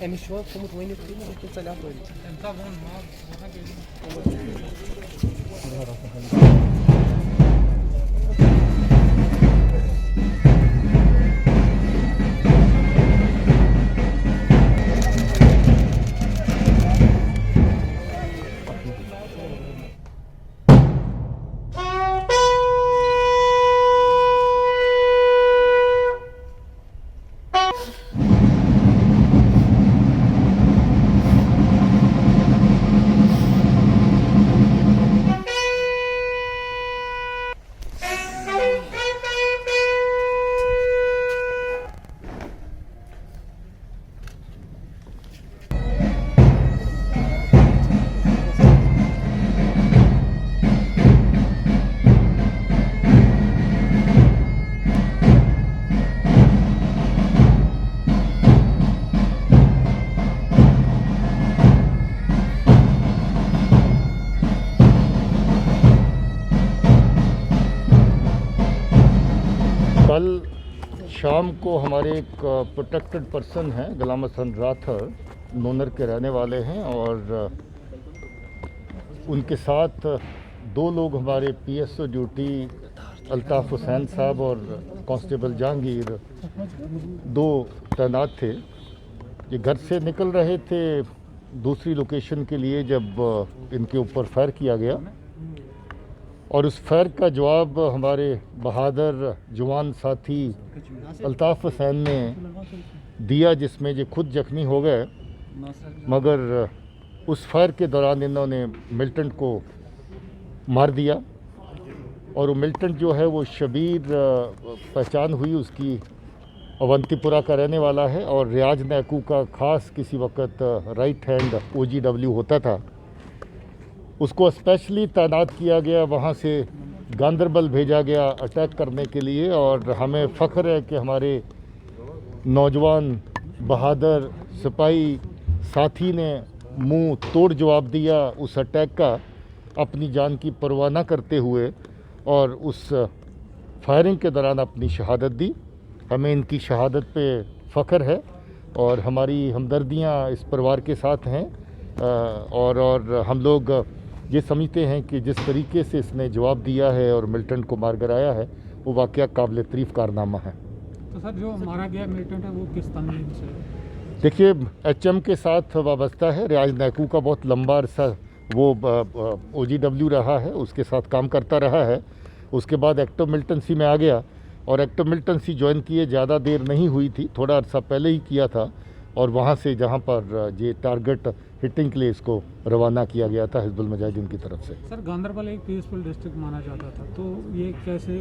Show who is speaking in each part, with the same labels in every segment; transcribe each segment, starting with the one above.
Speaker 1: Michel, como tu ainda tem, tem que olhar para ele. Tá bom,
Speaker 2: कल शाम को हमारे एक प्रोटेक्टेड पर्सन हैं गुलाम हसन राठर नोनर के रहने वाले हैं और उनके साथ दो लोग हमारे पीएसओ ड्यूटी अल्ताफ़ हुसैन साहब और कांस्टेबल जहांगीर दो तैनात थे। ये घर से निकल रहे थे दूसरी लोकेशन के लिए जब इनके ऊपर फायर किया गया और उस फायर का जवाब हमारे बहादुर जवान साथी अल्ताफ़ हुसैन ने दिया, जिसमें ये खुद जख्मी हो गए, मगर उस फायर के दौरान इन्होंने मिलिटेंट को मार दिया। और वो मिलिटेंट जो है वो शबीर पहचान हुई, उसकी अवंतीपुरा का रहने वाला है और रियाज नैकू का ख़ास किसी वक्त राइट हैंड OGW होता था। उसको स्पेशली तैनात किया गया, वहाँ से गांदरबल भेजा गया अटैक करने के लिए। और हमें फ़ख्र है कि हमारे नौजवान बहादुर सिपाही साथी ने मुंह तोड़ जवाब दिया उस अटैक का, अपनी जान की परवाह न करते हुए, और उस फायरिंग के दौरान अपनी शहादत दी। हमें इनकी शहादत पे फ़ख्र है और हमारी हमदर्दियाँ इस परिवार के साथ हैं। और हम लोग ये समझते हैं कि जिस तरीके से इसने जवाब दिया है और मिलिटेंट को मार गिराया है वो वाक़या काबिल तारीफ़ कारनामा है।
Speaker 1: तो सर जो मारा गया मिलिटेंट है वो किस तंजीम से?
Speaker 2: देखिए, HM के साथ वाबस्ता है। रियाज नैकू का बहुत लंबा अरसा वो OGW रहा है, उसके साथ काम करता रहा है। उसके बाद एक्टिव मिलिटेंसी में आ गया और एक्टिव मिलिटेंसी ज्वाइन किए ज़्यादा देर नहीं हुई थी, थोड़ा अरसा पहले ही किया था। और वहाँ से जहाँ पर ये टारगेट हिटिंग के लिए इसको रवाना किया गया था हिजबुल मुजाहिदीन की तरफ से।
Speaker 1: सर गांदरबल एक पीसफुल डिस्ट्रिक्ट माना जाता था, तो ये कैसे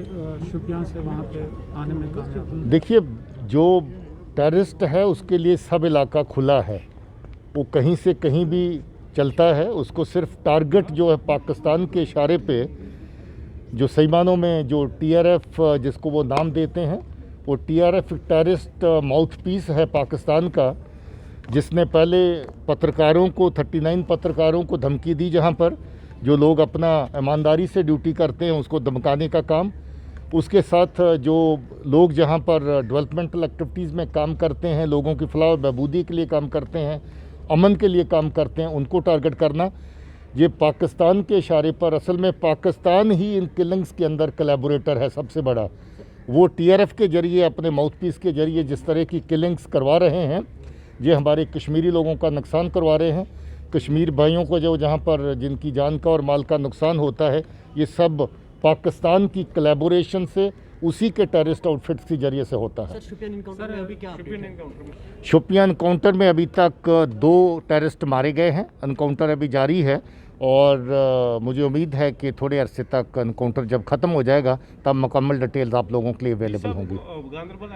Speaker 1: शुपियां से वहाँ पे आने में कामयाब?
Speaker 2: देखिए, जो टेररिस्ट है उसके लिए सब इलाका खुला है, वो कहीं से कहीं भी चलता है। उसको सिर्फ टारगेट जो है पाकिस्तान के इशारे पे, जो सही मानों में जो TRF जिसको वो नाम देते हैं, वो TRF टेररिस्ट माउथ पीस है पाकिस्तान का, जिसने पहले पत्रकारों को 39 पत्रकारों को धमकी दी, जहां पर जो लोग अपना ईमानदारी से ड्यूटी करते हैं उसको धमकाने का काम, उसके साथ जो लोग जहां पर डेवलपमेंटल एक्टिविटीज़ में काम करते हैं, लोगों की फलाह और बहबूदी के लिए काम करते हैं, अमन के लिए काम करते हैं, उनको टारगेट करना, ये पाकिस्तान के इशारे पर असल में पाकिस्तान ही इन किलिंग्स के अंदर कोलैबोरेटर है सबसे बड़ा। वो टीआरएफ के ज़रिए, अपने माउथपीस के ज़रिए जिस तरह की किलिंग्स करवा रहे हैं, ये हमारे कश्मीरी लोगों का नुकसान करवा रहे हैं। कश्मीर भाइयों को जो जहाँ पर जिनकी जान का और माल का नुकसान होता है, ये सब पाकिस्तान की कोलैबोरेशन से, उसी के टेररिस्ट आउटफिट्स के जरिए से होता है।
Speaker 3: शोपियान इनकाउंटर में अभी क्या अपडेट है?
Speaker 2: शोपियान एनकाउंटर में अभी तक 2 टेररिस्ट मारे गए हैं। एनकाउंटर अभी जारी है और मुझे उम्मीद है कि थोड़े अरसे तक एनकाउंटर जब ख़त्म हो जाएगा तब मुकम्मल डिटेल्स आप लोगों के लिए अवेलेबल होंगी।
Speaker 4: गांदरबल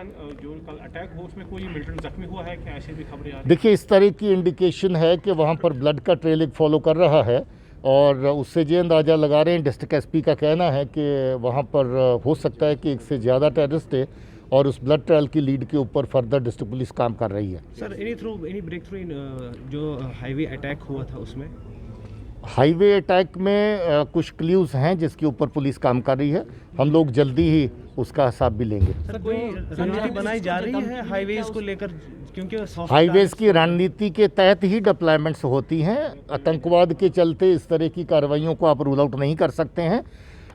Speaker 4: जो कल अटैक हुआ उसमें कोई मिलिटेंट जख्मी हुआ है क्या? ऐसे भी खबरें आ रही हैं।
Speaker 2: देखिए, इस तरह की इंडिकेशन है कि वहाँ पर ब्लड का ट्रेल एक फॉलो कर रहा है और उससे ये अंदाज़ा लगा रहे हैं, डिस्ट्रिक्ट एसपी का कहना है कि वहाँ पर हो सकता है कि एक से ज़्यादा टेररिस्ट है और उस ब्लड ट्रायल की लीड के ऊपर फर्दर डिस्ट्रिक्ट पुलिस काम कर रही है।
Speaker 3: सर, एनी ब्रेक थ्रू इन जो हाईवे अटैक हुआ था उसमें?
Speaker 2: हाईवे अटैक में कुछ क्ल्यूज़ हैं जिसके ऊपर पुलिस काम कर रही है। हम लोग जल्दी ही उसका हिसाब भी लेंगे।
Speaker 3: सर, कोई रणनीति बनाई जा रही है हाईवेज को लेकर, क्योंकि
Speaker 2: हाईवेज़ की रणनीति के तहत ही डिप्लॉयमेंट्स होती हैं। आतंकवाद के चलते इस तरह की कार्रवाइयों को आप रूल आउट नहीं कर सकते हैं।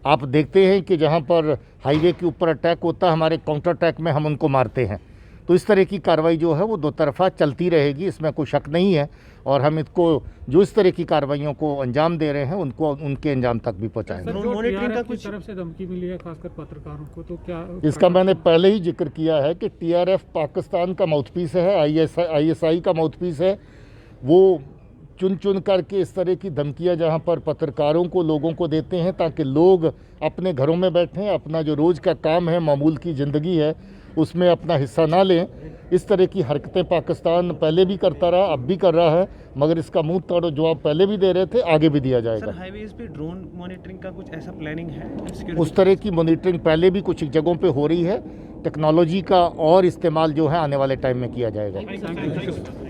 Speaker 2: आप देखते हैं कि जहां पर हाईवे के ऊपर अटैक होता है, हमारे काउंटर अटैक में हम उनको मारते हैं। तो इस तरह की कार्रवाई जो है वो दो तरफा चलती रहेगी, इसमें कोई शक नहीं है। और हम इसको जो इस तरह की कार्रवाइयों को अंजाम दे रहे हैं उनको उनके अंजाम तक भी पहुँचाएंगे।
Speaker 3: मॉनिटरिंग का
Speaker 1: कुछ तरफ से धमकी मिली है खासकर पत्रकारों को, तो क्या
Speaker 2: इसका मैंने पहले ही जिक्र किया है कि टीआरएफ पाकिस्तान का माउथपीस है, आईएसआई का माउथपीस है। वो चुन चुन करके इस तरह की धमकियां जहां पर पत्रकारों को, लोगों को देते हैं ताकि लोग अपने घरों में बैठें, अपना जो रोज़ का काम है, मामूल की ज़िंदगी है, उसमें अपना हिस्सा ना लें। इस तरह की हरकतें पाकिस्तान पहले भी करता रहा, अब भी कर रहा है, मगर इसका मुंह तोड़ जवाब पहले भी दे रहे थे, आगे भी दिया जाएगा।
Speaker 3: सर, हाईवेज पे ड्रोन मॉनिटरिंग का कुछ ऐसा प्लानिंग है?
Speaker 2: उस तरह की मॉनिटरिंग पहले भी कुछ जगहों पे हो रही है। टेक्नोलॉजी का और इस्तेमाल जो है आने वाले टाइम में किया जाएगा।
Speaker 4: Thank you.